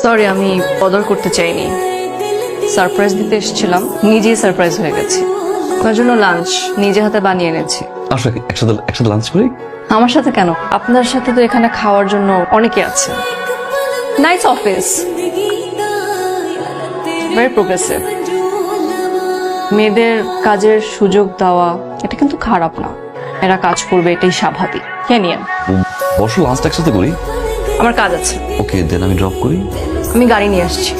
Sorry, আমি বদল করতে চাইনি। সারপ্রাইজ দিতে এসেছিলাম, নিজেই সারপ্রাইজ হয়ে গেছি। আপনার জন্য লাঞ্চ নিজে হাতে বানিয়ে এনেছি। আসলে একসাথে একসাথে লাঞ্চ করি। আমার সাথে কেন? আপনার সাথে তো এখানে খাওয়ার জন্য অনেকে আছে। Nice office, very progressive. মেয়েদের কাজের সুযোগ দেওয়া এটা কিন্তু খারাপ না। এরা কাজ করবে, এটাই স্বাভাবিক। কে নিয়ে বসো, লাঞ্চটা একসাথে করি। আমার কাজ আছে। ওকে, দেন আমি ড্রপ করি। আমি গাড়ি নিয়ে আসছি।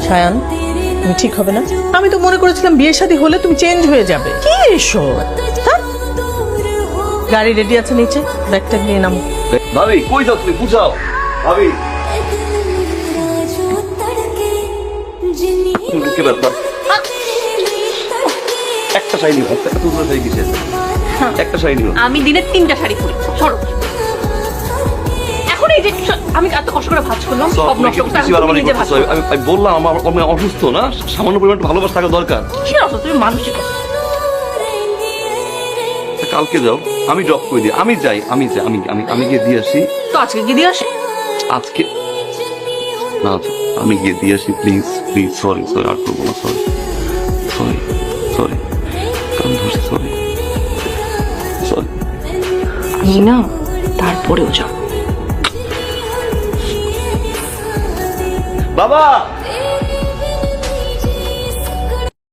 সায়ান, তুমি ঠিক হবে না। আমি তো মনে করেছিলাম বিয়ে শাদী হলে তুমি চেঞ্জ হয়ে যাবে। কি এসো? গাড়ি রেডি আছে নিচে, ব্যাগটা নিয়ে নামো। ভাবি কই যাও তুমি? বুঝাও ভাবি। কি ব্যাপার? একটা শাড়ি নিও, একটা তুলো শাড়ি কিসে? একটা শাড়ি নিও। আমি দিনে 3টা শাড়ি পরি। সরো। এখন এই যে আমি এত কষ্ট করে ভাজ করলাম, সব নষ্ট করতে আমি নিজে ভাজ করলাম। আমি বললাম আমি অসুস্থ না, সামান্য পরিমাণ ভালোবাসা থাকা দরকার। কি অসুস্থ? তুমি মানসিক। কালকে যাও, আমি ড্রপ করে দিই। আমি যাই, আমি যাই, আমি গিয়ে দিয়ে আসি। তো আজকে কি দিয়ে আসে? আজকে না, আমি গিয়ে দিয়ে আসি। প্লিজ প্লিজ, সরি সরি, আর করবো না। সরি সরি সরি, কান ধরছি। Sorry sorry. আমি না তারপরেও যাও। বাবা।